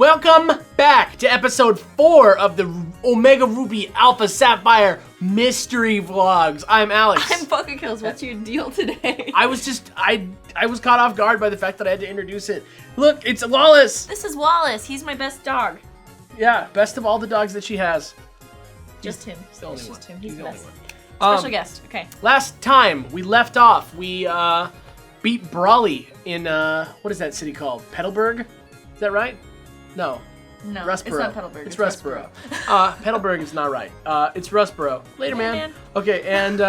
Welcome back to episode 4 of the Omega Ruby Alpha Sapphire Mystery Vlogs. I'm Alex. I'm fucking Kellz. What's your deal today? I was caught off guard by the fact that I had to introduce it. Look, it's Wallace. This is Wallace. He's my best dog. Yeah, best of all the dogs that she has. Just him. He's the only one. Just him. He's the best. One. Special guest. Okay. Last time we left off, we beat Brawley in what is that city called? Petalburg? Is that right? No. No, Rustboro. it's not Petalburg. It's Rustboro. Petalburg is not right. It's Rustboro. Later, man. Okay, and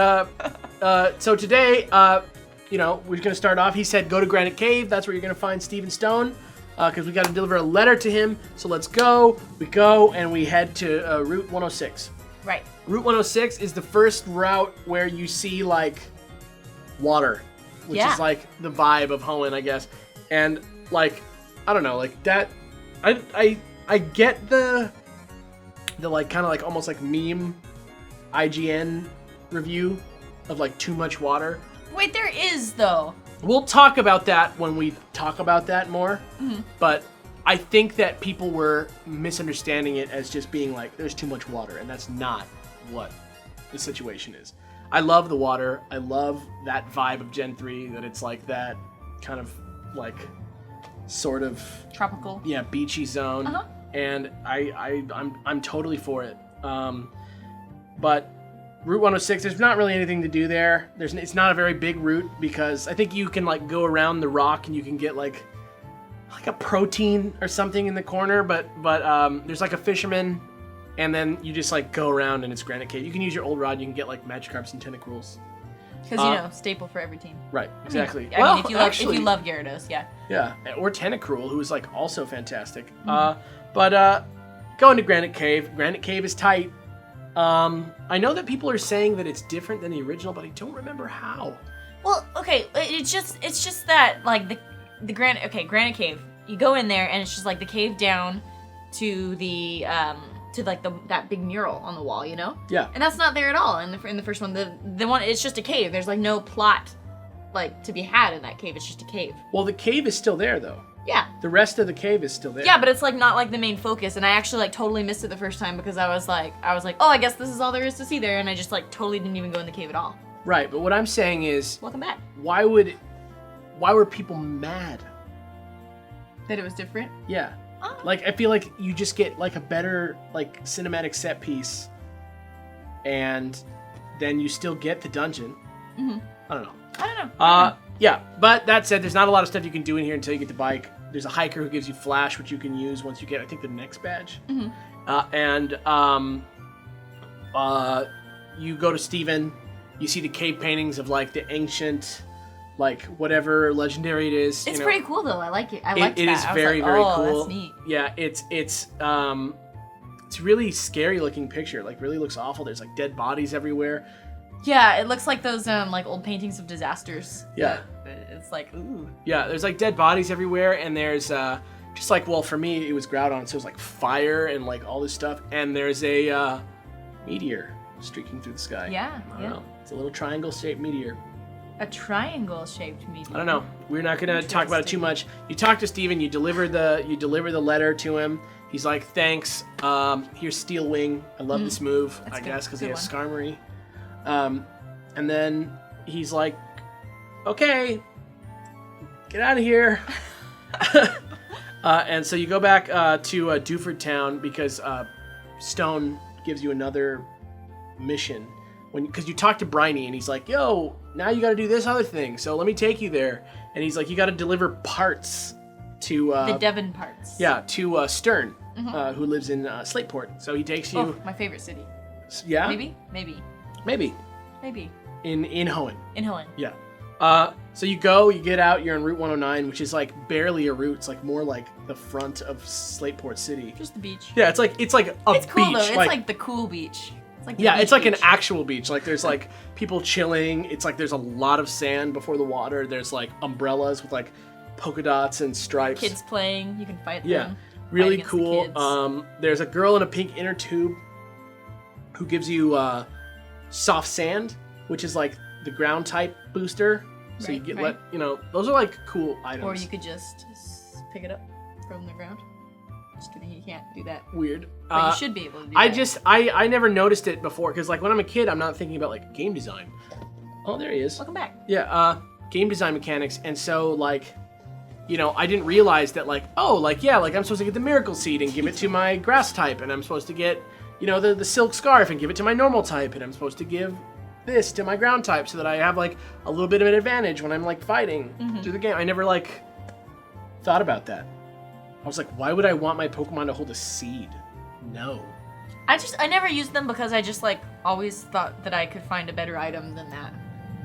so today, we're gonna start off. He said go to Granite Cave. That's where you're gonna find Stephen Stone, because we got to deliver a letter to him. So let's go. We go and we head to Route 106. Right. Route 106 is the first route where you see like water, which is like the vibe of Hoenn, I guess. And like, I don't know, like that. I get the like kind of like almost like meme IGN review of like too much water. Wait, there is though. We'll talk about that when we talk about that more. Mm-hmm. But I think that people were misunderstanding it as just being like there's too much water, and that's not what the situation is. I love the water. I love that vibe of Gen 3, that it's like that kind of like sort of tropical, beachy zone, and I'm totally for it. But Route 106, there's not really anything to do there. It's not a very big route because I think you can like go around the rock and you can get like a protein or something in the corner, but there's like a fisherman, and then you just like go around and it's Granite Cave. You can use your old rod. You can get like Magikarps and Tentacruels. Because staple for every team. Right, exactly. I mean, if you love Gyarados, yeah. Yeah, or Tentacruel, who is like also fantastic. But going to Granite Cave. Granite Cave is tight. I know that people are saying that it's different than the original, but I don't remember how. Well, okay, it's just that like the Granite Cave. You go in there and it's just like the cave down to the to like that big mural on the wall, you know? Yeah. And that's not there at all in the first one. The one, it's just a cave. There's like no plot like to be had in that cave. It's just a cave. Well, the cave is still there though. Yeah. The rest of the cave is still there. Yeah, but it's like not like the main focus, and I actually like totally missed it the first time because I was like, oh, I guess this is all there is to see there, and I just like totally didn't even go in the cave at all. Right, but what I'm saying is, welcome back. Why were people mad that it was different? Yeah. Like, I feel like you just get, like, a better, like, cinematic set piece, and then you still get the dungeon. Mm-hmm. I don't know. Yeah, but that said, there's not a lot of stuff you can do in here until you get the bike. There's a hiker who gives you Flash, which you can use once you get, I think, the next badge. Mm-hmm. You go to Steven, you see the cave paintings of, like, the ancient... like whatever legendary it is. It's pretty cool though. I like it. I like that. It is very cool. That's neat. Yeah, it's really scary looking picture. Like really looks awful. There's like dead bodies everywhere. Yeah, it looks like those like old paintings of disasters. Yeah. It's like ooh. Yeah, there's like dead bodies everywhere, and there's just like, well, for me it was Groudon, so it was like fire and like all this stuff, and there's a meteor streaking through the sky. Yeah. I don't know. It's a little triangle shaped meteor. A triangle-shaped meteor. I don't know. We're not gonna talk about it too much. You talk to Steven, you deliver the letter to him. He's like, thanks. Here's Steel Wing. I love this move. That's I guess because he has one. Skarmory. And then he's like, okay, get out of here. And so you go back to Dewford Town because Stone gives you another mission. Because you talk to Briny and he's like, yo, now you got to do this other thing, so let me take you there. And he's like, you got to deliver parts to the Devon parts. Yeah, to Stern, who lives in Slateport. So he takes you. Oh, my favorite city. Yeah. Maybe. In Hoenn. In Hoenn. Yeah. So you go, you get out, you're on Route 109, which is like barely a route. It's like more like the front of Slateport City. Just the beach. Yeah, it's like a it's cool, beach. Though. It's like the cool beach. It's like an actual beach. Like there's like people chilling. It's like there's a lot of sand before the water. There's like umbrellas with like polka dots and stripes. Kids playing. You can fight them. Yeah, really cool. There's a girl in a pink inner tube who gives you soft sand, which is like the ground type booster. So you get those are like cool items. Or you could just pick it up from the ground. Just kidding, you can't do that. Weird. But you should be able to do that. I never noticed it before, because like when I'm a kid, I'm not thinking about like game design. Oh, there he is. Welcome back. Yeah, game design mechanics, and so like, you know, I didn't realize that like, oh, like yeah, like I'm supposed to get the miracle seed and give it to my grass type, and I'm supposed to get, you know, the silk scarf and give it to my normal type, and I'm supposed to give this to my ground type so that I have like a little bit of an advantage when I'm like fighting through the game. I never like thought about that. I was like, why would I want my Pokemon to hold a seed? No. I never used them because I just like always thought that I could find a better item than that.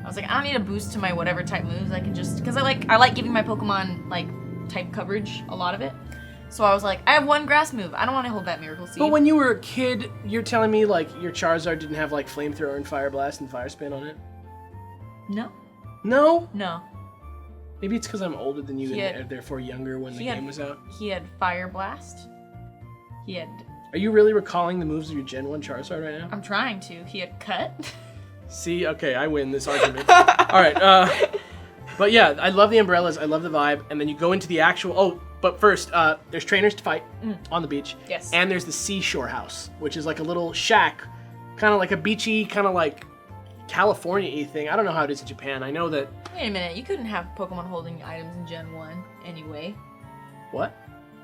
I was like, I don't need a boost to my whatever type moves. I can just, because I like giving my Pokemon like type coverage, a lot of it. So I was like, I have one grass move. I don't want to hold that miracle seed. But when you were a kid, you're telling me like your Charizard didn't have like Flamethrower and Fire Blast and Fire Spin on it? No. No? No. Maybe it's because I'm older than you and therefore younger when the game was out. He had Fire Blast. He had... Are you really recalling the moves of your Gen 1 Charizard right now? I'm trying to. He had Cut. See, okay, I win this argument. All right, but yeah, I love the umbrellas. I love the vibe. And then you go into the actual... Oh, but first, there's trainers to fight on the beach. Yes. And there's the Seashore House, which is like a little shack, kind of like a beachy, kind of like California-y thing. I don't know how it is in Japan. I know that... Wait a minute. You couldn't have Pokemon holding items in Gen 1 anyway. What?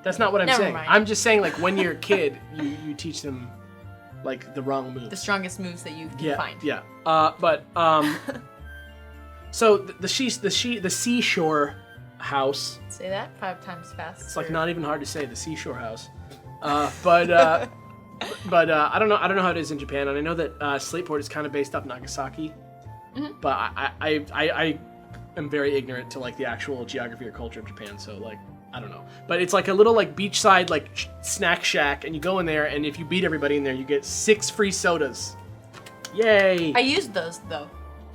That's not what I'm Never saying. mind. I'm just saying, like, when you're a kid, you teach them, like, the wrong moves. The strongest moves that you can find. Yeah. So the Seashore House. Say that 5 times fast. It's like not even hard to say, the Seashore House. But I don't know how it is in Japan, and I know that Slateport is kind of based off Nagasaki. But I am very ignorant to like the actual geography or culture of Japan, so like I don't know. But it's like a little like beachside like snack shack, and you go in there, and if you beat everybody in there, you get 6 free sodas. Yay! I used those though.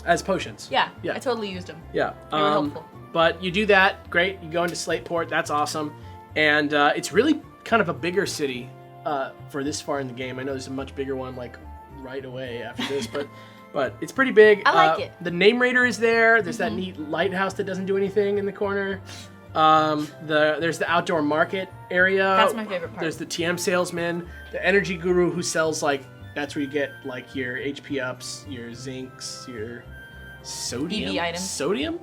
As potions. Yeah. Yeah. I totally used them. Yeah. They were helpful. But you do that, great. You go into Slateport, that's awesome. And it's really kind of a bigger city for this far in the game. I know there's a much bigger one like right away after this, but it's pretty big. I like it. The Name Raider is there. There's that neat lighthouse that doesn't do anything in the corner. There's the outdoor market area. That's my favorite part. There's the TM salesman, the energy guru who sells like, that's where you get like your HP ups, your zincs, your sodium. EV items. Sodium?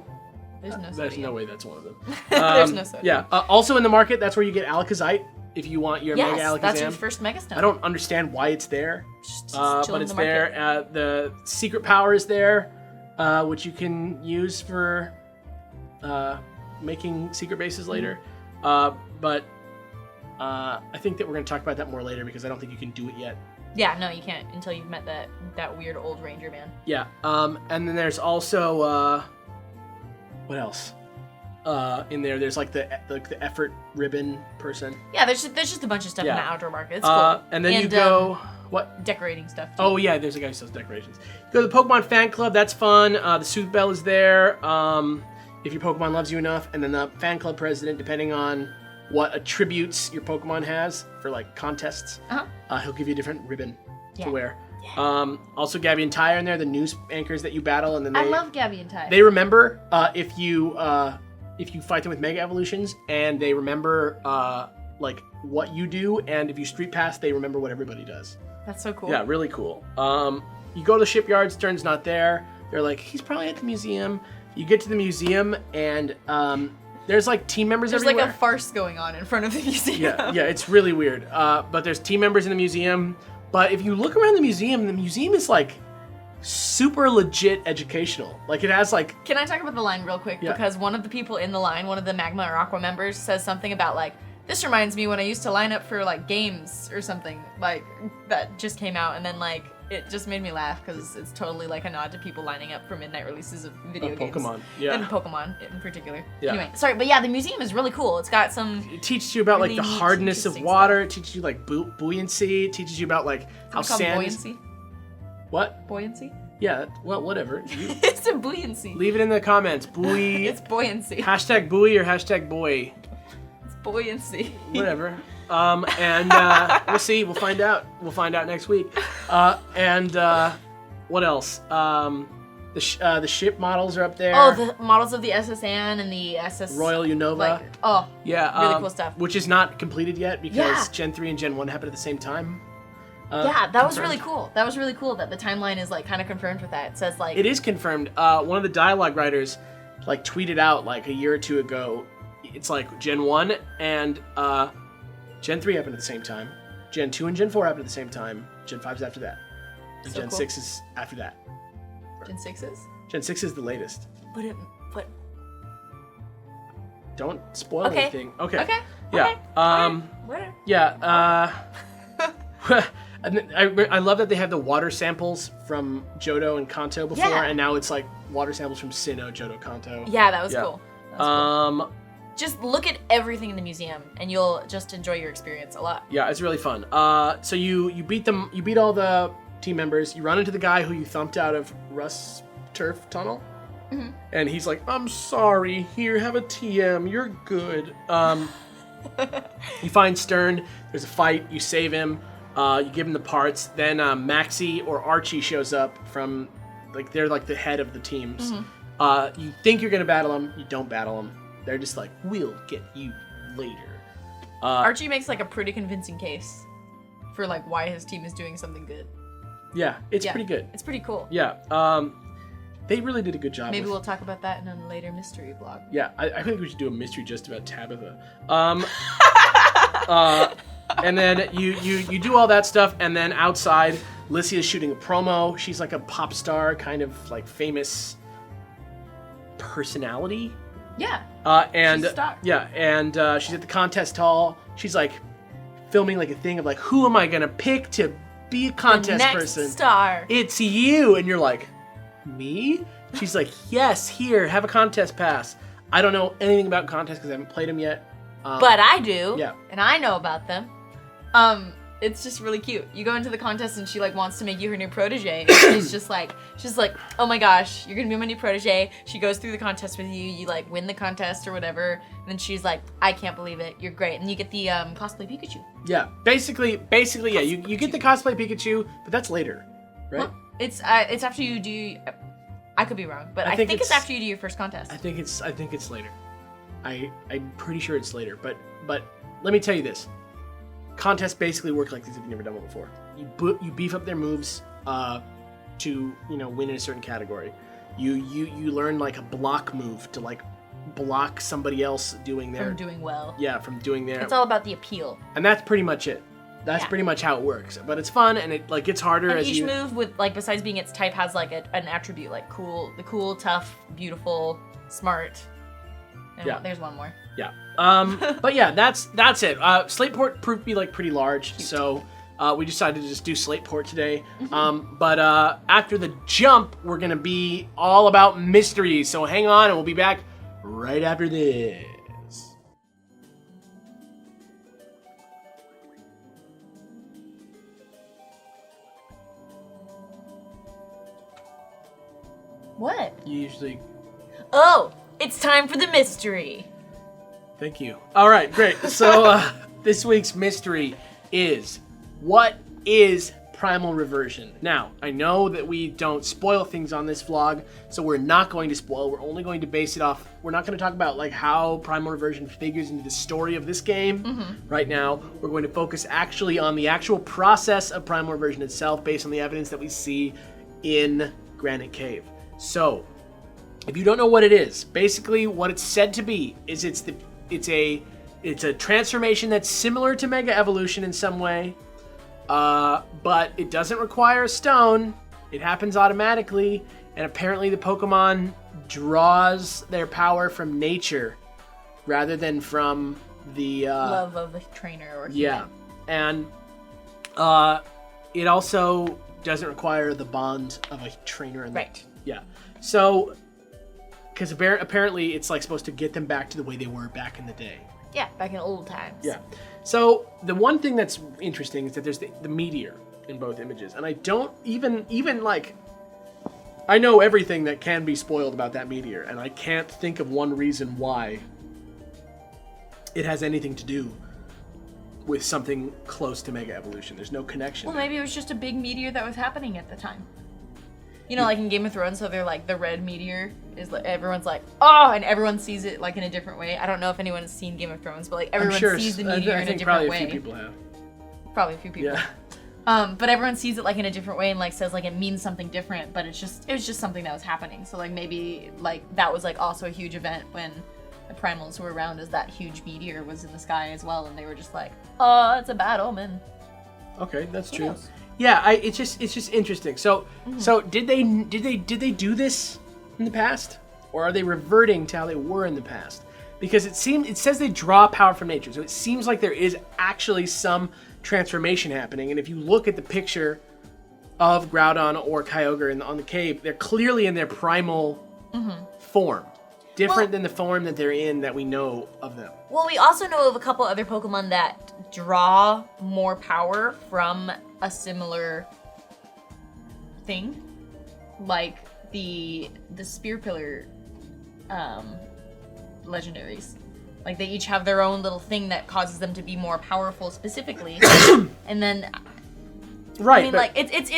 There's no sodium. There's no way that's one of them. There's no sodium. Yeah. Also in the market, that's where you get Alakazite if you want your Mega Alakazam. That's your first Mega Stone. I don't understand why it's there, Just but chill in it's the market. there. The secret power is there, which you can use for making secret bases later. But I think that we're going to talk about that more later because I don't think you can do it yet. Yeah, no, you can't until you've met that weird old ranger man. Yeah. And then there's also what else? In there, there's like the effort ribbon person. Yeah, there's just a bunch of stuff in the outdoor market. It's cool. And then you go what? Decorating stuff. Too. Oh yeah, there's a guy who sells decorations. You go to the Pokemon fan club. That's fun. The Sooth Bell is there. If your Pokemon loves you enough, and then the fan club president, depending on what attributes your Pokemon has for like contests, he'll give you a different ribbon to wear. Yeah. Also, Gabby and Ty are in there, the news anchors that you battle, and then I love Gabby and Ty. They remember if you fight them with Mega Evolutions, and they remember like what you do, and if you Street Pass, they remember what everybody does. That's so cool. Yeah, really cool. You go to the shipyard, Stern's not there. They're like, he's probably at the museum. You get to the museum, and there's like team members everywhere. There's like a farce going on in front of the museum. Yeah, it's really weird. But there's team members in the museum. But if you look around the museum is like super legit educational. Like it has like... Can I talk about the line real quick? Yeah. Because one of the people in the line, one of the Magma or Aqua members, says something about like, this reminds me when I used to line up for like games or something like that just came out, and then like it just made me laugh because it's totally like a nod to people lining up for midnight releases of video games. Pokemon, yeah. And Pokemon in particular. Yeah. Anyway, sorry, but yeah, the museum is really cool. It's got some... It teaches you about really like the neat, hardness of interesting water. It teaches you like buoyancy. It teaches you about like how Is it called sand... buoyancy? What? Buoyancy? Yeah, well, whatever. It's a buoyancy. Leave it in the comments. Buoy. It's buoyancy. Hashtag buoy or hashtag boy. It's buoyancy. Whatever. And we'll see. We'll find out. We'll find out next week. And what else? The ship models are up there. Oh, the models of the SS Anne and the SS Royal Unova. Yeah, really cool stuff. Which is not completed yet because Yeah. Gen 3 and Gen 1 happened at the same time. Yeah, that was really cool. That was really cool that the timeline is like kind of confirmed with that. It says like It is confirmed. One of the dialogue writers like tweeted out like a year or two ago. It's like Gen 1 and Gen 3 happened at the same time. Gen 2 and Gen 4 happened at the same time. Gen 5 is after that. And So Gen cool. 6 is after that. Gen 6s. Gen 6 is the latest. But Don't spoil Okay. anything. Okay. okay. Yeah. Okay. Whatever. Yeah. And then I love that they have the water samples from Johto and Kanto before, Yeah. and now it's like water samples from Sinnoh, Johto, Kanto. Yeah, that was Yeah. cool. That was cool. Um, Just look at everything in the museum, and you'll just enjoy your experience a lot. yeah, it's really fun. So you beat them. You beat all the team members. You run into the guy who you thumped out of Russ Turf Tunnel, and he's like, "I'm sorry. Here, have a TM. You're good." You find Stern. There's a fight. You save him. You give him the parts. Then Maxie or Archie shows up from, like, they're like the head of the teams. You think you're gonna battle them. You don't battle them. They're just like, we'll get you later. Archie makes like a pretty convincing case for like why his team is doing something good. Yeah, it's Yeah. pretty good. It's pretty cool. Yeah, they really did a good job. Maybe with, we'll talk about that in a later mystery vlog. Yeah, I think we should do a mystery just about Tabitha. And then you do all that stuff, and then outside, Lissy is shooting a promo. She's like a pop star, kind of like famous personality. Yeah. And She's a star. yeah, and she's at the contest hall. She's like filming like a thing of like, who am I gonna pick to be a contest Next person? star. It's you, and you're like, me? She's like, yes, here, have a contest pass. I don't know anything about contests because I haven't played them yet. But I do. Yeah. And I know about them. It's just really cute. You go into the contest and she like wants to make you her new protege. And she's like, oh my gosh, you're gonna be my new protege. She goes through the contest with you. You like win the contest or whatever. And then she's like, I can't believe it. You're great. And you get the cosplay Pikachu. Yeah, basically, yeah. You get the cosplay Pikachu, but that's later, right? Well, it's after you do. I could be wrong, but I think it's after you do your first contest. I think it's later. I'm pretty sure it's later, but let me tell you this. Contests basically work like this if you've never done one before. You beef up their moves to win in a certain category. You learn like a block move to like block somebody else doing their From doing well. Yeah, from doing their. It's all about the appeal. And that's pretty much it. That's Yeah. pretty much how it works. But it's fun, and it like gets harder And as each you. move with like besides being its type has like an attribute like cool, tough, beautiful, smart. And Yeah. there's one more. Yeah. But yeah, that's it. Slateport proved to be like pretty large, so we decided to just do Slateport today. But after the jump, we're gonna be all about mysteries. So hang on, and we'll be back right after this. What? You usually. Oh, it's time for the mystery. Thank you. All right, great. So this week's mystery is, what is Primal Reversion? Now, I know that we don't spoil things on this vlog, so we're not going to spoil. We're only going to base it off. We're not going to talk about like how Primal Reversion figures into the story of this game right now. We're going to focus actually on the actual process of Primal Reversion itself, based on the evidence that we see in Granite Cave. So, if you don't know what it is, basically what it's said to be is it's a transformation that's similar to Mega Evolution in some way, but it doesn't require a stone. It happens automatically, and apparently the Pokemon draws their power from nature rather than from the Love of a trainer or human. yeah, and it also doesn't require the bond of a trainer and Right. yeah. So, because apparently it's like supposed to get them back to the way they were back in the day. Yeah, back in old times. Yeah. So the one thing that's interesting is that there's the meteor in both images, and I don't even like. I know everything that can be spoiled about that meteor, and I can't think of one reason why it has anything to do with something close to Mega Evolution. There's no connection. Well, there. maybe it was just a big meteor that was happening at the time. You know, like in Game of Thrones, so they're like the red meteor is like everyone's like, oh, and everyone sees it like in a different way. I don't know if anyone has seen Game of Thrones, but like everyone sees the meteor in a different way. Probably a few people have. Probably a few people. Yeah. But everyone sees it like in a different way and like says like it means something different, but it was just something that was happening. So like maybe like that was like also a huge event when the primals were around, as that huge meteor was in the sky as well, and they were just like, oh, it's a bad omen. Okay, that's Who true. knows? Yeah, it's just interesting. So so did they do this in the past, or are they reverting to how they were in the past? Because it says they draw power from nature, so it seems like there is actually some transformation happening. And if you look at the picture of Groudon or Kyogre on the cave, they're clearly in their primal form, different than the form that they're in that we know of them. Well, we also know of a couple other Pokemon that draw more power from a similar thing, like the Spear Pillar legendaries. Like they each have their own little thing that causes them to be more powerful specifically, and then Right. I mean, like it's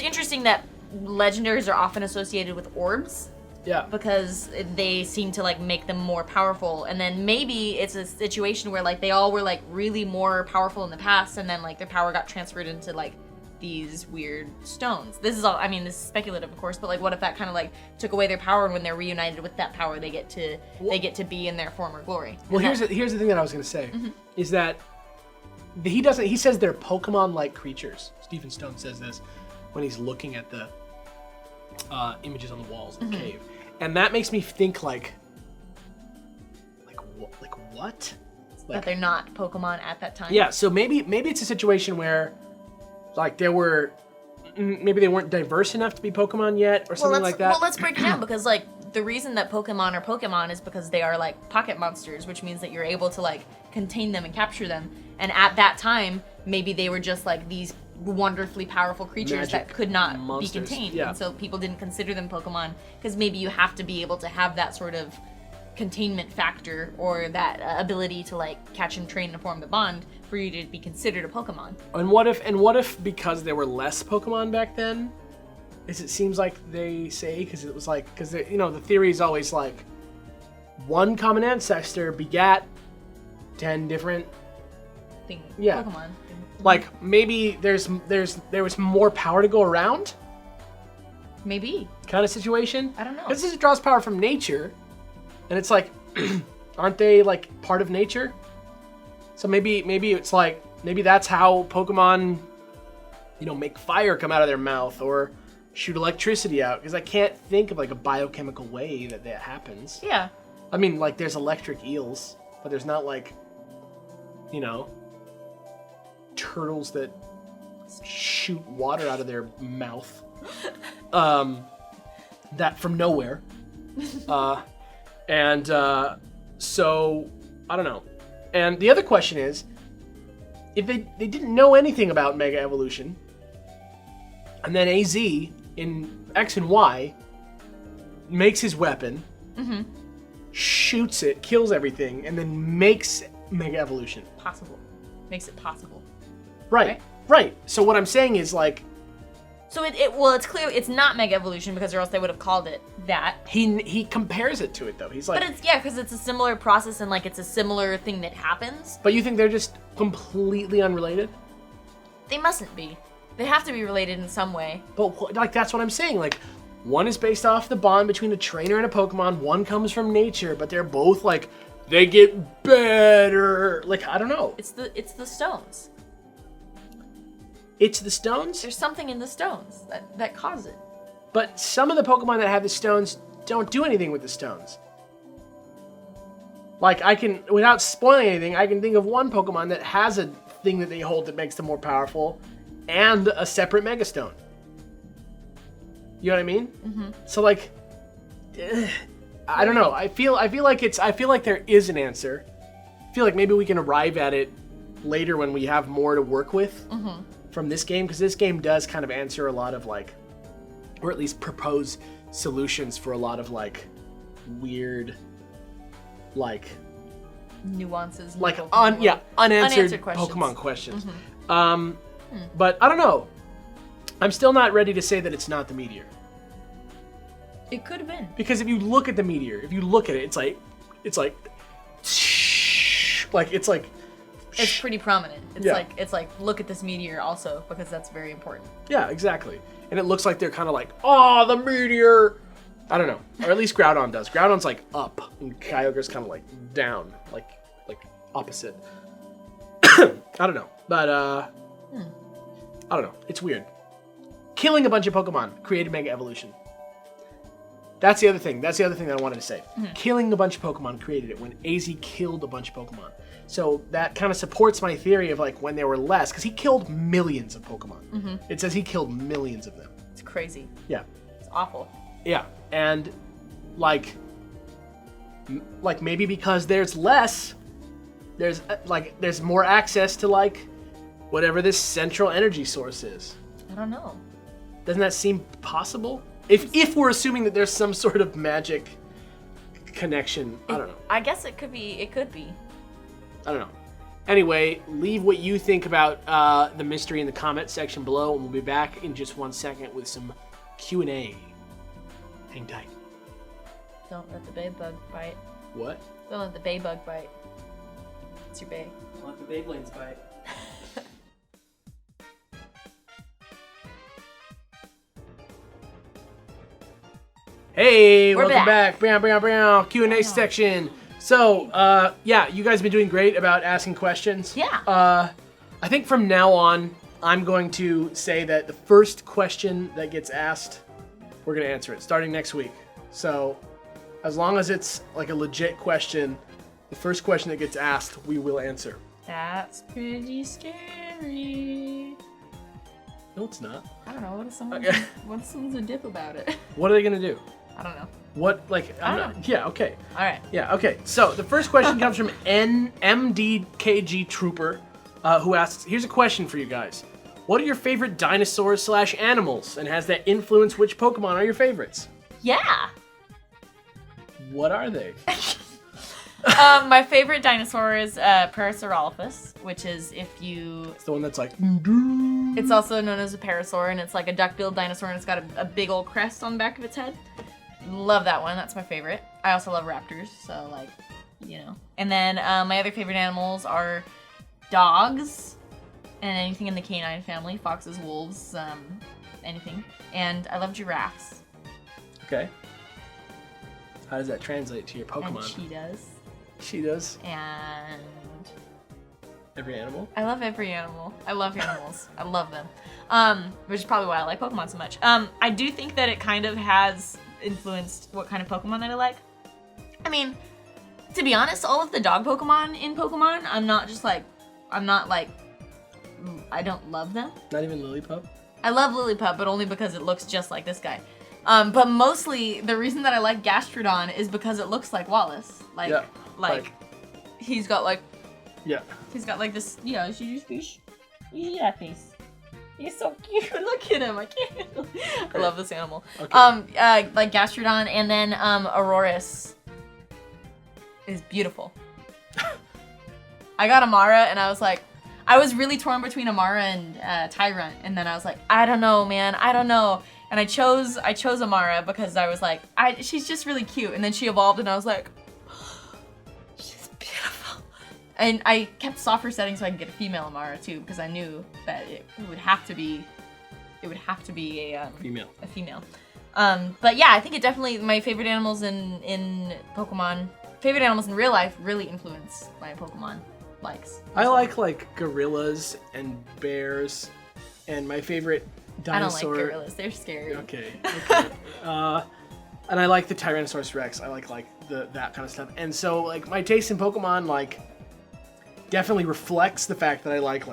interesting that legendaries are often associated with orbs. Yeah. Because they seem to like make them more powerful, and then maybe it's a situation where like they all were like really more powerful in the past, and then like their power got transferred into like these weird stones. This is all, I mean, this is speculative, of course, but like what if that kind of like took away their power, and when they're reunited with that power, they get to be in their former glory. Well, here's the thing that I was going to say is that he says they're Pokemon-like creatures. Stephen Stone says this when he's looking at the images on the walls of the cave, and that makes me think like what? That they're not Pokemon at that time. Yeah, so maybe it's a situation where like maybe they weren't diverse enough to be Pokemon yet, or something like that. Well, let's break it down, because like the reason that Pokemon are Pokemon is because they are like pocket monsters, which means that you're able to like contain them and capture them. And at that time, maybe they were just like these wonderfully powerful creatures that could not monsters. be contained. Yeah. And so people didn't consider them Pokemon, because maybe you have to be able to have that sort of containment factor, or that ability to like catch and train and form the bond for you to be considered a Pokemon. And what if because there were less Pokemon back then, as it seems like they say, because it was like, because you know, the theory is always like one common ancestor begat 10 different Pokemon. Like maybe there was more power to go around, Maybe. kind of situation. I don't know. Because this draws power from nature, and it's like, aren't they like part of nature? So maybe it's like, maybe that's how Pokemon, you know, make fire come out of their mouth or shoot electricity out. Because I can't think of like a biochemical way that happens. Yeah. I mean, like there's electric eels, but there's not like, you know, turtles that shoot water out of their mouth. That from nowhere. So I don't know. And the other question is, if they didn't know anything about Mega Evolution, and then AZ in X and Y makes his weapon, shoots it, kills everything, and then makes Mega Evolution. Possible. Makes it possible. Right. So what I'm saying is like, So it's clear it's not Mega Evolution, because or else they would have called it that. he compares it to it though. He's like, But because it's a similar process, and like it's a similar thing that happens. but you think they're just completely unrelated? They mustn't be. They have to be related in some way. But like that's what I'm saying. Like one is based off the bond between a trainer and a Pokemon. One comes from nature, but they're both like they get better. Like I don't know. It's the stones. It's the stones? There's something in the stones that cause it. But some of the Pokemon that have the stones don't do anything with the stones. Like I can, without spoiling anything, I can think of one Pokemon that has a thing that they hold that makes them more powerful, and a separate Mega Stone. You know what I mean? Mm-hmm. So like, I don't know. I feel like there is an answer. I feel like maybe we can arrive at it later when we have more to work with. Mm-hmm. From this game, because this game does kind of answer a lot of like, or at least propose solutions for a lot of like weird, like nuances, like unanswered questions. Pokemon questions. But I don't know. I'm still not ready to say that it's not the meteor. It could have been. Because if you look at the meteor, if you look at it, it's like It's pretty prominent. It's Yeah. it's like look at this meteor also, because that's very important. yeah, exactly. And it looks like they're kind of like, oh, the meteor. I don't know, or at least Groudon does. Groudon's like up, and Kyogre's kind of like down, like opposite. I don't know, but I don't know. It's weird. Killing a bunch of Pokemon created Mega Evolution. That's the other thing. That's the other thing that I wanted to say. Killing a bunch of Pokemon created it when AZ killed a bunch of Pokemon. So that kind of supports my theory of like when there were less, because he killed millions of Pokemon. It says he killed millions of them. It's crazy. Yeah. It's awful. Yeah. And like maybe because there's less, there's more access to like whatever this central energy source is. I don't know. Doesn't that seem possible? If we're assuming that there's some sort of magic connection, I don't know. I guess it could be. It could be. I don't know. Anyway, leave what you think about the mystery in the comment section below, and we'll be back in just 1 second with some Q&A. Hang tight. Don't let the bay bug bite. What? Don't let the bay bug bite. It's your bay. Don't let the Beyblades bite. Hey, We're welcome back. back. Q&A section. So, yeah, you guys have been doing great about asking questions. Yeah. I think from now on, I'm going to say that the first question that gets asked, we're going to answer it starting next week. So, as long as it's like a legit question, the first question that gets asked, we will answer. That's pretty scary. No, it's not. I don't know. What if someone's, Okay. what if someone's a dip about it? What are they going to do? I don't know. What, like, I don't know. Yeah, okay. All right. Yeah, okay. So the first question comes from MDKG Trooper, who asks, here's a question for you guys. What are your favorite dinosaurs / animals? And has that influenced which Pokemon are your favorites? Yeah. What are they? My favorite dinosaur is Parasaurolophus, which is if you... It's the one that's like... It's also known as a parasaur, and it's like a duck-billed dinosaur, and it's got a big old crest on the back of its head. Love that one. That's my favorite. I also love raptors, so like, you know. And then my other favorite animals are dogs and anything in the canine family, foxes, wolves, anything. And I love giraffes. Okay. How does that translate to your Pokemon? And cheetahs. Cheetahs. And Every animal? I love every animal. I love animals. I love them. Which is probably why I like Pokemon so much. I do think that it kind of has influenced what kind of Pokemon that I like. I mean, to be honest, all of the dog Pokemon in Pokemon, I don't love them. Not even Lillipup? I love Lillipup, but only because it looks just like this guy. But mostly, the reason that I like Gastrodon is because it looks like Wallace. He's got like... Yeah. He's got like this, you know, you see that face. He's so cute. Look at him. I can't. I love this animal. Okay. Like Gastrodon, and then Aurorus is beautiful. I got Amara, and I was like, I was really torn between Amara and Tyrant, and then I was like, I don't know, man. I don't know. And I chose Amara because I was like, she's just really cute. And then she evolved, and I was like, she's beautiful. And I kept softer settings so I could get a female Amara too, because I knew that it would have to be a Female. A female. But yeah, I think it definitely, my favorite animals in Pokemon, favorite animals in real life really influence my Pokemon likes. I like gorillas and bears, and my favorite dinosaur... I don't like gorillas, they're scary. Okay. And I like the Tyrannosaurus Rex. I like that kind of stuff. And so like my taste in Pokemon like definitely reflects the fact that I like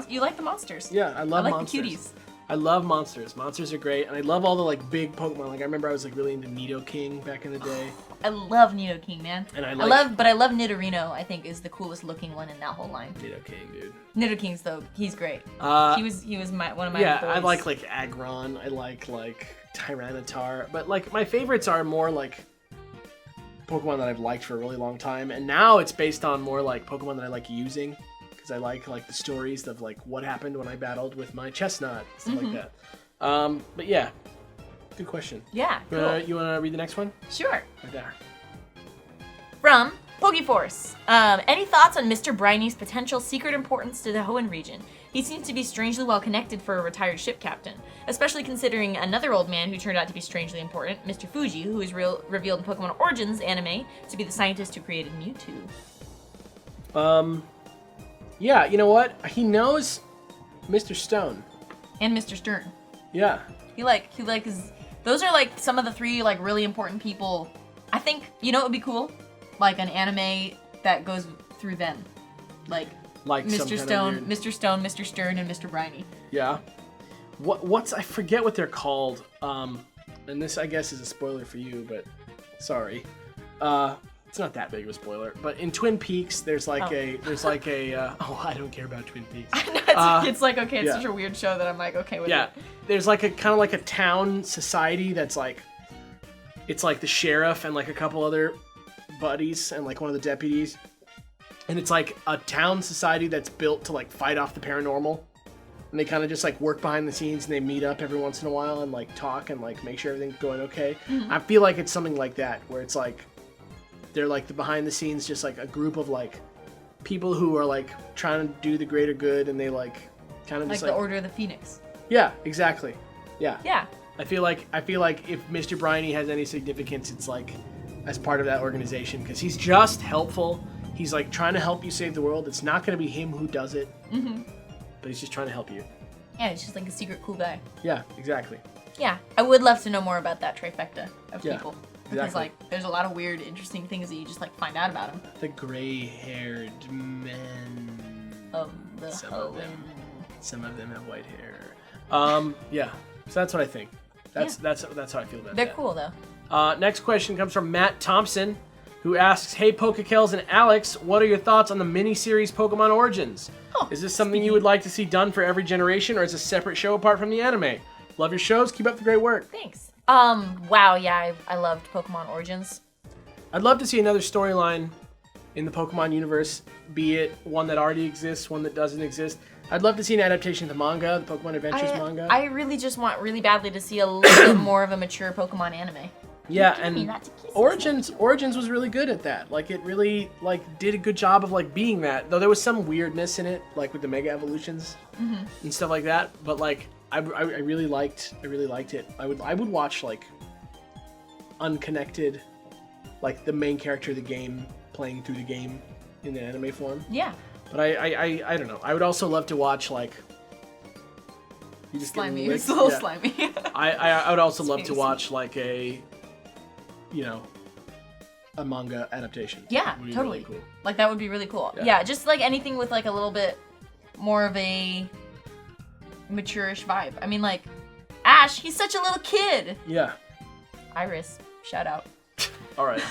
you like the monsters. Yeah, I love like monsters. the cuties. I love monsters. Monsters are great, and I love all the like big Pokemon. Like I remember I was like really into Nidoking back in the day. I love Nidoking, man. And I love Nidorino. I think is the coolest looking one in that whole line. Nidoking, dude. Nidoking's though, he's great. He was one of my yeah. boys. I like Aggron. I like Tyranitar, but like my favorites are more like Pokemon that I've liked for a really long time, and now it's based on more like Pokemon that I like using. Because I like the stories of like what happened when I battled with my Chestnut, stuff like that. But yeah, Good question. Yeah, cool. You want to read the next one? Sure. Right there. From Pokeforce. Any thoughts on Mr. Briny's potential secret importance to the Hoenn region? He seems to be strangely well connected for a retired ship captain, especially considering another old man who turned out to be strangely important, Mr. Fuji, who is revealed in Pokemon Origins anime to be the scientist who created Mewtwo. Yeah, you know what? He knows Mr. Stone. And Mr. Stern. Yeah. He is, those are like some of the 3 like really important people. I think, you know what would be cool? Like an anime that goes through them. Like Mr. Stone, Mr. Stone, Mr. Stern, and Mr. Briny. Yeah. What's I forget what they're called. And this I guess is a spoiler for you, but sorry. It's not that big of a spoiler. But in Twin Peaks, there's like a oh, I don't care about Twin Peaks. I know, it's like okay, it's such a weird show that I'm like okay with it. Yeah. There's like a kind of like a town society that's like, it's like the sheriff and like a couple other buddies and like one of the deputies. And it's like a town society that's built to like fight off the paranormal. And they kind of just like work behind the scenes and they meet up every once in a while and like talk and like make sure everything's going okay. Mm-hmm. I feel like it's something like that where it's like they're like the behind the scenes, just like a group of like people who are like trying to do the greater good and they like kind of like just the Order of the Phoenix. Yeah, exactly. Yeah. Yeah. I feel like if Mr. Briny has any significance, it's like as part of that organization because he's just helpful. He's like trying to help you save the world. It's not going to be him who does it, but he's just trying to help you. Yeah, he's just like a secret cool guy. Yeah, exactly. Yeah, I would love to know more about that trifecta of people because exactly. like there's a lot of weird, interesting things that you just like find out about him. The gray-haired men of the Hoenn. Some of them have white hair. Yeah. So that's what I think. That's how I feel about They're that. cool though. Next question comes from Matt Thompson, who asks, "Hey Kellz and Alex, what are your thoughts on the mini-series Pokemon Origins? Is this something you would like to see done for every generation, or is it a separate show apart from the anime? Love your shows. Keep up the great work." Thanks. Wow. Yeah, I loved Pokemon Origins. I'd love to see another storyline in the Pokemon universe, be it one that already exists, one that doesn't exist. I'd love to see an adaptation of the manga, the Pokemon Adventures manga. I really just want really badly to see a little bit more of a mature Pokemon anime. Yeah, and Origins was really good at that. Like it really like did a good job of like being that. Though there was some weirdness in it, like with the Mega Evolutions and stuff like that. But like I really liked it. I would watch like unconnected, like the main character of the game playing through the game in the anime form. Yeah. But I don't know. I would also love to watch like you just slimy. It's a little slimy. I would also love to watch like a manga adaptation. Yeah, totally. Really cool. Like that would be really cool. Yeah, just like anything with like a little bit more of a mature-ish vibe. I mean, like Ash, he's such a little kid. Yeah. Iris, shout out. All right.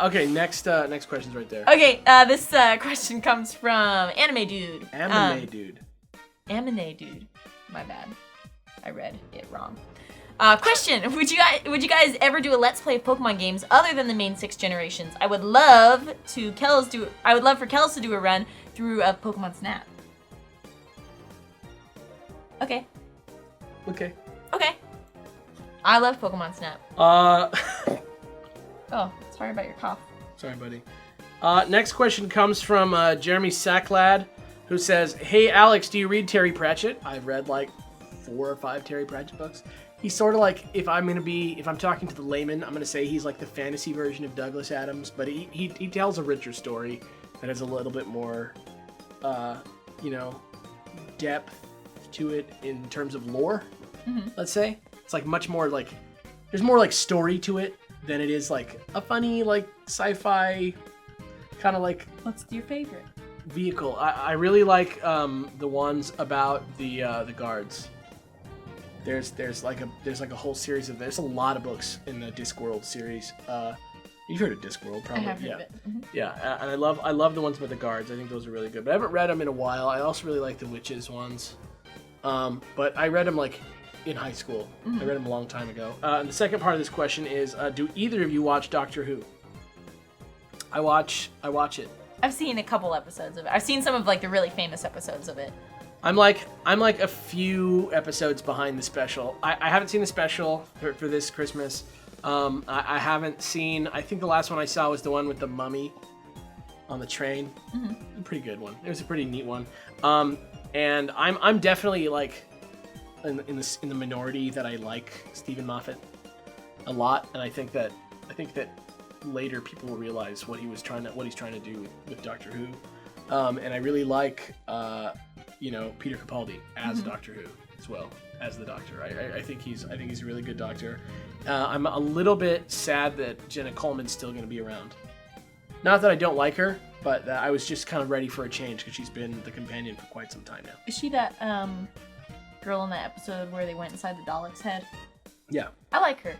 Okay, next question's right there. Okay, this question comes from Anime Dude. Anime Dude. My bad. I read it wrong. Question: Would you guys ever do a Let's Play of Pokemon games other than the main 6 generations? I would love for Kellz to do a run through of Pokemon Snap. Okay. I love Pokemon Snap. Oh, sorry about your cough. Sorry, buddy. Next question comes from Jeremy Sacklad, who says, "Hey Alex, do you read Terry Pratchett? I've read like 4 or 5 Terry Pratchett books. He's sort of like, if I'm talking to the layman, I'm gonna say he's like the fantasy version of Douglas Adams, but he tells a richer story that has a little bit more, depth to it in terms of lore. Let's say it's like much more like there's more like story to it than it is like a funny like sci-fi kind of like. What's your favorite vehicle? I really like the ones about the guards. There's like a whole series of there's a lot of books in the Discworld series. You've heard of Discworld, probably. I have heard of it. Yeah, and I love the ones about the guards. I think those are really good. But I haven't read them in a while. I also really like the witches ones. But I read them like in high school. I read them a long time ago. And the second part of this question is, do either of you watch Doctor Who? I watch it. I've seen a couple episodes of it. I've seen some of like the really famous episodes of it. I'm like a few episodes behind the special. I haven't seen the special for this Christmas. I haven't seen. I think the last one I saw was the one with the mummy on the train. A pretty good one. It was a pretty neat one. And I'm definitely like in the minority that I like Stephen Moffat a lot, and I think that later people will realize what he's trying to do with Doctor Who. And I really like Peter Capaldi as Doctor Who as well as the Doctor. I think he's a really good Doctor. I'm a little bit sad that Jenna Coleman's still going to be around. Not that I don't like her, but I was just kind of ready for a change because she's been the companion for quite some time now. Is she that girl in that episode where they went inside the Dalek's head? Yeah. I like her.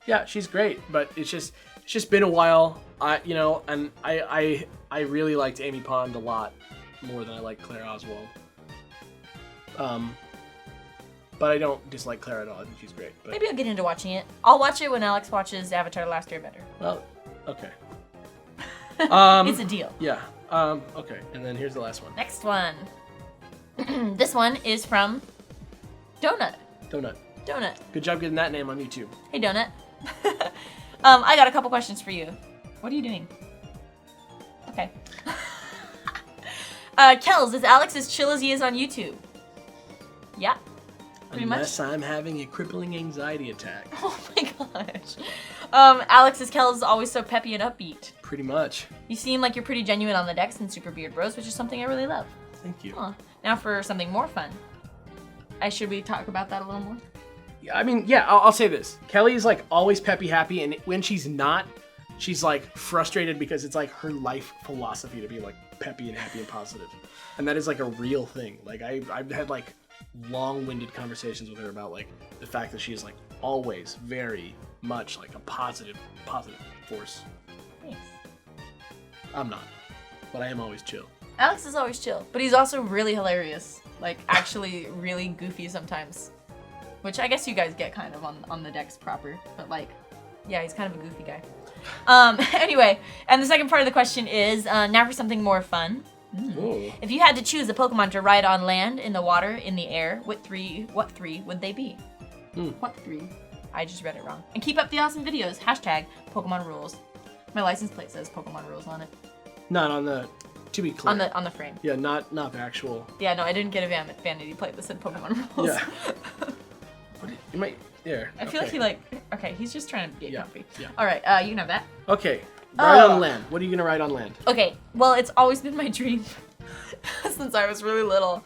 Yeah, she's great, but it's just been a while. And I really liked Amy Pond a lot more than I like Claire Oswald. But I don't dislike Claire at all. I think she's great. But... Maybe I'll get into watching it. I'll watch it when Alex watches Avatar: The Last Airbender. Well, okay. It's a deal. Yeah. Okay. And then here's the last one. Next one. This one is from Donut. Donut. Good job getting that name on YouTube. Hey, Donut. I got a couple questions for you. What are you doing? Okay. Kellz, is Alex as chill as he is on YouTube? Yeah. Pretty Unless I'm having a crippling anxiety attack. Oh my gosh. Alex, is Kellz always so peppy and upbeat? Pretty much. You seem like you're pretty genuine on the decks and Super Beard Bros, which is something I really love. Thank you. Huh. Now for something more fun. Should we talk about that a little more? Yeah, I mean, yeah, I'll say this. Kelly is like always peppy, happy, and when she's not, she's like frustrated because it's like her life philosophy to be like peppy and happy and positive. And that is like a real thing. Like I've had like long-winded conversations with her about like the fact that she is like always very much like a positive force. Thanks. I'm not, but I am always chill. Alex is always chill, but he's also really hilarious. Like actually really goofy sometimes. Which I guess you guys get kind of on the decks proper, but like, yeah, he's kind of a goofy guy. Anyway, and the second part of the question is, now for something more fun. If you had to choose a Pokemon to ride on land, in the water, in the air, what three would they be? What three? I just read it wrong. And keep up the awesome videos. Hashtag Pokemon Rules. My license plate says Pokemon Rules on it. Not on the, to be clear. On the frame. Yeah, not the actual. Yeah, no, I didn't get a vanity plate that said Pokemon Rules. Yeah. You might there. I feel like okay, he's just trying to get comfy. Yeah. All right, you can have that. Okay, ride on land. What are you gonna ride on land? Okay, well, it's always been my dream since I was really little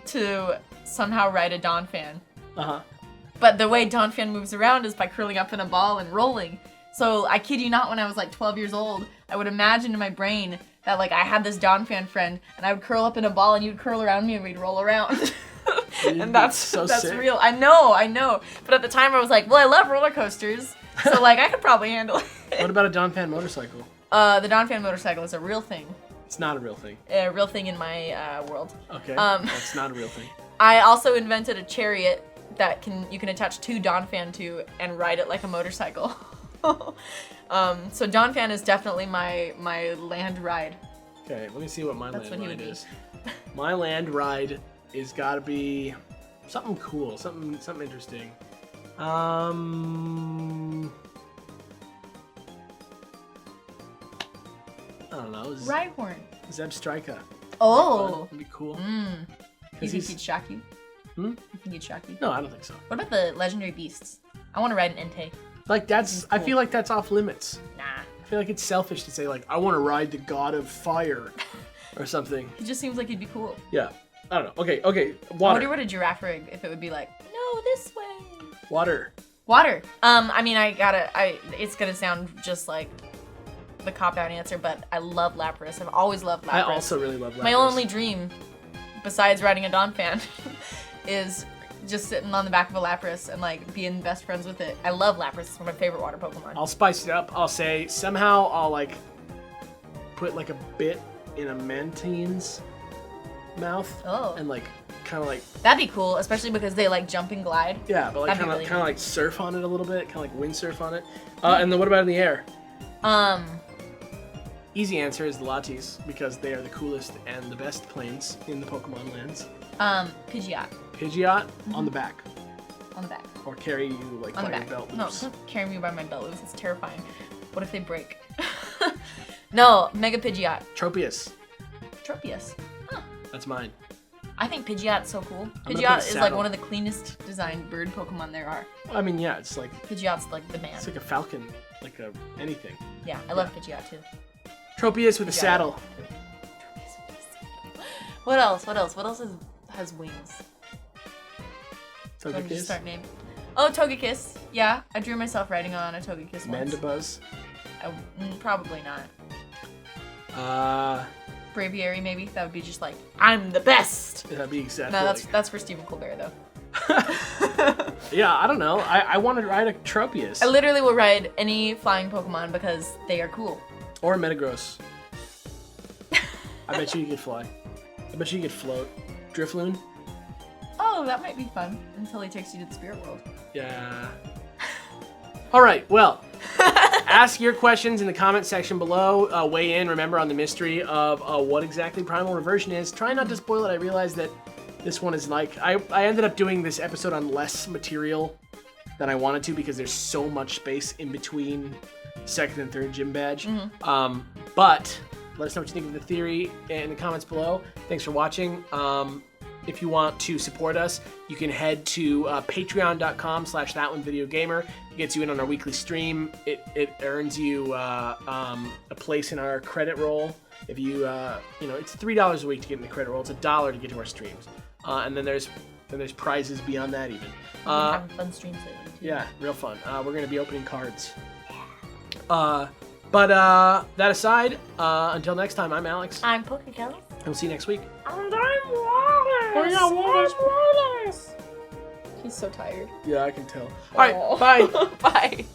to somehow ride a Donphan. But the way Donphan moves around is by curling up in a ball and rolling. So I kid you not, when I was like 12 years old, I would imagine in my brain that like I had this Donphan friend and I would curl up in a ball and you'd curl around me and we'd roll around. And that's sick. Real. I know. But at the time I was like, well, I love roller coasters, so like I could probably handle it. What about a Donphan motorcycle? The Donphan motorcycle is a real thing. It's not a real thing. A real thing in my world. Okay. That's not a real thing. I also invented a chariot that you can attach two Donphan to and ride it like a motorcycle. So Donphan is definitely my land ride. Okay, let me see what my land ride is. My land ride is gotta be something cool, something interesting. I don't know. Rhyhorn. Zebstrika. Oh. That'd be cool. You think he'd shock you? You think he'd shock you? No, I don't think so. What about the legendary beasts? I want to ride an Entei. Like that's, cool. I feel like that's off limits. Nah. I feel like it's selfish to say like, I want to ride the god of fire or something. He just seems like he'd be cool. Yeah. I don't know. Okay. Water. I wonder what a giraffe rig, if it would be like, no, this way. Water. I mean, it's gonna sound just like the cop-out answer, but I love Lapras. I've always loved Lapras. I also really love Lapras. My only dream, besides riding a Donphan, is just sitting on the back of a Lapras and like being best friends with it. I love Lapras. It's one of my favorite water Pokemon. I'll spice it up. I'll say somehow I'll like put like a bit in a Mantine's mouth. Oh. And like kind of like. That'd be cool, especially because they like jump and glide. Yeah, but like kind of like surf on it a little bit, kind of like windsurf on it. And then what about in the air? Easy answer is the Latis because they are the coolest and the best planes in the Pokemon lands. Pidgeot. Pidgeot on the back. On the back. Or carry you like On by the your back. belt No, loops. don't carry me by my belt loops. It's terrifying. What if they break? No, Mega Pidgeot. Tropius. Tropius. Huh. That's mine. I think Pidgeot's so cool. I'm gonna put Pidgeot a is like saddle. one of the cleanest designed bird Pokemon there are. I mean, yeah, it's like Pidgeot's like the man. it's like a falcon, like a anything. Yeah, I love Pidgeot too. Tropius with a Pidgeot. saddle. What else? What else? What else has wings? Do you want me to Togekiss. start naming? Oh, Togekiss. Yeah, I drew myself riding on a Togekiss once. Mandibuzz. Probably not. Braviary maybe. That would be just like, I'm the best. That'd be exactly. No, like, that's for Stephen Colbert though. yeah, I don't know. I want to ride a Tropius I literally will ride any flying Pokemon because they are cool. or a Metagross. I bet you could fly. I bet you could float. Drifloon. Oh, that might be fun until he takes you to the spirit world. Yeah. All right. Well, ask your questions in the comment section below. Weigh in. Remember on the mystery of what exactly Primal Reversion is. Try not to spoil it. I realize that this one is like I ended up doing this episode on less material than I wanted to because there's so much space in between second and third gym badge. But let us know what you think of the theory in the comments below. Thanks for watching. If you want to support us, you can head to patreon.com/thatonevideogamer. It gets you in on our weekly stream. It earns you a place in our credit roll. If you, it's $3 a week to get in the credit roll. It's $1 to get to our streams. And then there's prizes beyond that even. We've been having fun streams lately too. Yeah, real fun. We're going to be opening cards. But that aside, until next time, I'm Alex. I'm Kellz. And we'll see you next week. And I'm Wallace. Oh, yeah, Wallace. I'm Wallace. He's so tired. Yeah, I can tell. All right, bye. Bye.